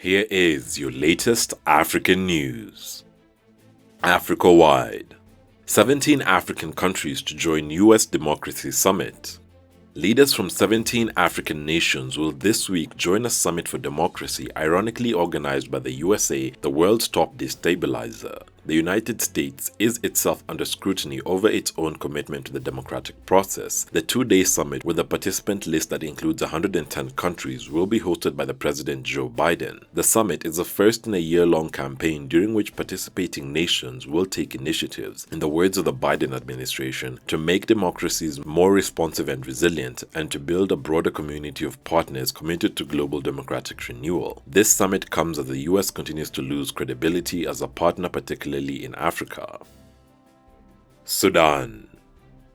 Here is your latest African news. Africa-wide. 17 African countries to join U.S. Democracy Summit. Leaders from 17 African nations will this week join a summit for democracy ironically organized by the USA, the world's top destabilizer. The United States is itself under scrutiny over its own commitment to the democratic process. The two-day summit, with a participant list that includes 110 countries, will be hosted by the President Joe Biden. The summit is the first in a year-long campaign during which participating nations will take initiatives, in the words of the Biden administration, to make democracies more responsive and resilient, and to build a broader community of partners committed to global democratic renewal. This summit comes as the US continues to lose credibility as a partner, particularly in Africa. Sudan.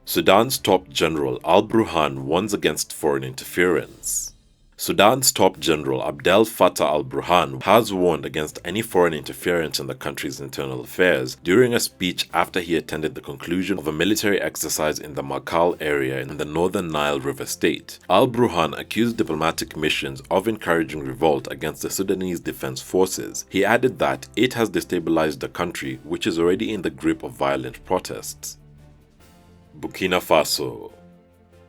Sudan's top general Al-Burhan warns against foreign interference. Sudan's top general Abdel Fattah al-Burhan has warned against any foreign interference in the country's internal affairs during a speech after he attended the conclusion of a military exercise in the Makal area in the northern Nile River state. Al-Burhan accused diplomatic missions of encouraging revolt against the Sudanese Defense Forces. He added that it has destabilized the country, which is already in the grip of violent protests. Burkina Faso.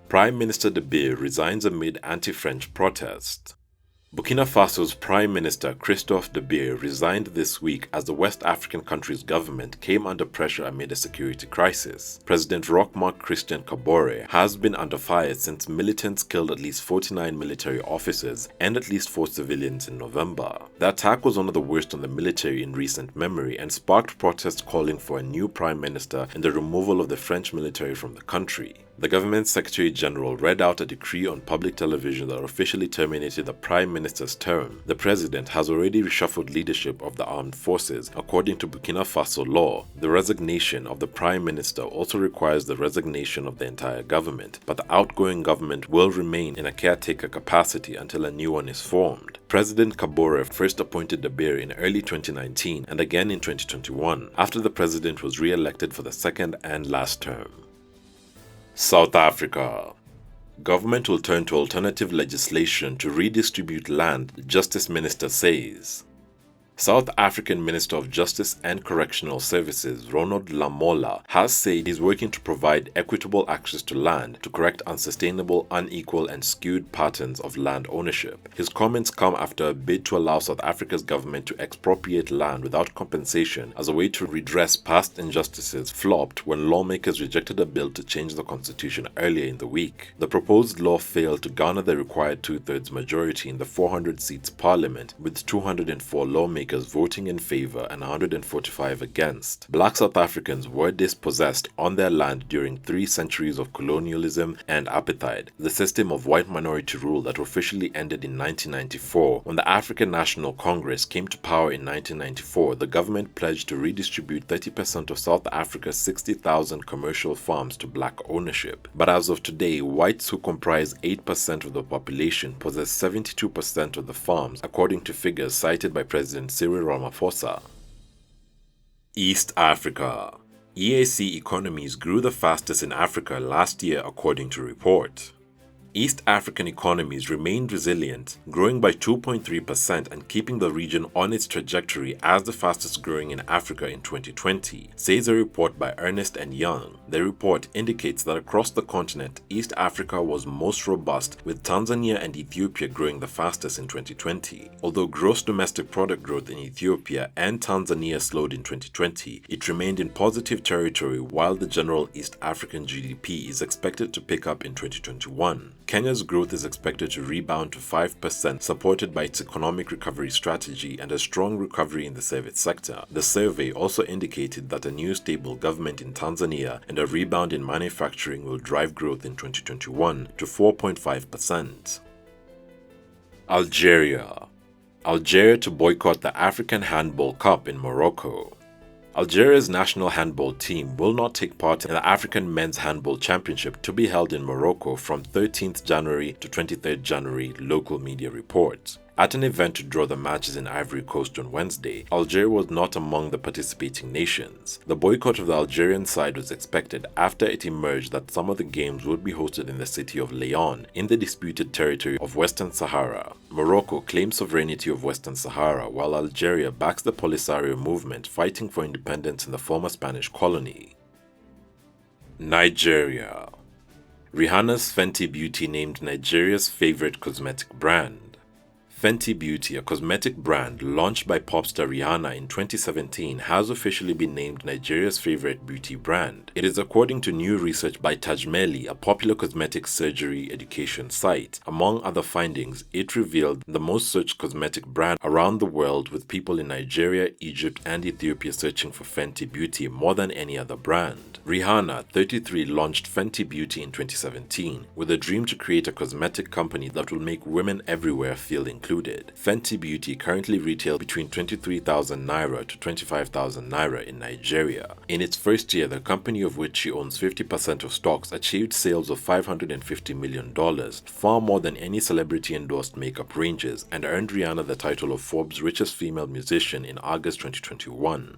Prime Minister Dabire resigns amid anti-French protest. Burkina Faso's Prime Minister Christophe Dabire resigned this week as the West African country's government came under pressure amid a security crisis. President Roch-Marc Christian Kabore has been under fire since militants killed at least 49 military officers and at least 4 civilians in November. The attack was one of the worst on the military in recent memory and sparked protests calling for a new prime minister and the removal of the French military from the country. The government's Secretary General read out a decree on public television that officially terminated the Prime Minister's term. The president has already reshuffled leadership of the armed forces. According to Burkina Faso law, the resignation of the Prime Minister also requires the resignation of the entire government, but the outgoing government will remain in a caretaker capacity until a new one is formed. President Kabore first appointed Dabire in early 2019 and again in 2021, after the president was re-elected for the second and last term. South Africa. Government will turn to alternative legislation to redistribute land, Justice Minister says. South African Minister of Justice and Correctional Services Ronald Lamola has said he's working to provide equitable access to land to correct unsustainable, unequal and skewed patterns of land ownership. His comments come after a bid to allow South Africa's government to expropriate land without compensation as a way to redress past injustices flopped when lawmakers rejected a bill to change the constitution earlier in the week. The proposed law failed to garner the required two-thirds majority in the 400 seats parliament, with 204 lawmakers voting in favor and 145 against. Black South Africans were dispossessed on their land during 3 centuries of colonialism and apartheid, the system of white minority rule that officially ended in 1994. When the African National Congress came to power in 1994, the government pledged to redistribute 30% of South Africa's 60,000 commercial farms to black ownership. But as of today, whites, who comprise 8% of the population, possess 72% of the farms, according to figures cited by President Cyril Ramaphosa. East Africa. EAC economies grew the fastest in Africa last year according to report. East African economies remained resilient, growing by 2.3% and keeping the region on its trajectory as the fastest growing in Africa in 2020, says a report by Ernst & Young. The report indicates that across the continent, East Africa was most robust, with Tanzania and Ethiopia growing the fastest in 2020. Although gross domestic product growth in Ethiopia and Tanzania slowed in 2020, it remained in positive territory while the general East African GDP is expected to pick up in 2021. Kenya's growth is expected to rebound to 5%, supported by its economic recovery strategy and a strong recovery in the service sector. The survey also indicated that a new stable government in Tanzania and a rebound in manufacturing will drive growth in 2021 to 4.5%. Algeria to boycott the African Handball Cup in Morocco. Algeria's national handball team will not take part in the African Men's Handball Championship to be held in Morocco from 13th January to 23rd January, local media report. At an event to draw the matches in Ivory Coast on Wednesday, Algeria was not among the participating nations. The boycott of the Algerian side was expected after it emerged that some of the games would be hosted in the city of Lyon in the disputed territory of Western Sahara. Morocco claims sovereignty of Western Sahara, while Algeria backs the Polisario movement fighting for independence in the former Spanish colony. Nigeria. Rihanna's Fenty Beauty named Nigeria's favorite cosmetic brand. Fenty Beauty, a cosmetic brand launched by pop star Rihanna in 2017, has officially been named Nigeria's favorite beauty brand. It is according to new research by Tajmeli, a popular cosmetic surgery education site. Among other findings, it revealed the most searched cosmetic brand around the world, with people in Nigeria, Egypt, and Ethiopia searching for Fenty Beauty more than any other brand. Rihanna, 33, launched Fenty Beauty in 2017 with a dream to create a cosmetic company that will make women everywhere feel included. Fenty Beauty currently retails between 23,000 naira to 25,000 naira in Nigeria. In its first year, the company, of which she owns 50% of stocks, achieved sales of $550 million, far more than any celebrity-endorsed makeup ranges, and earned Rihanna the title of Forbes' richest female musician in August 2021.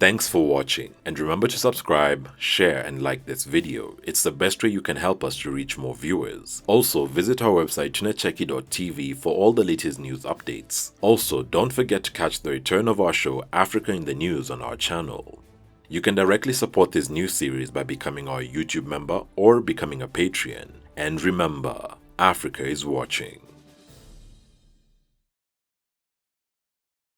Thanks for watching, and remember to subscribe, share, and like this video. It's the best way you can help us to reach more viewers. Also, visit our website tunacheki.tv for all the latest news updates. Also, don't forget to catch the return of our show Africa in the News on our channel. You can directly support this new series by becoming our YouTube member or becoming a Patreon. And remember, Africa is watching.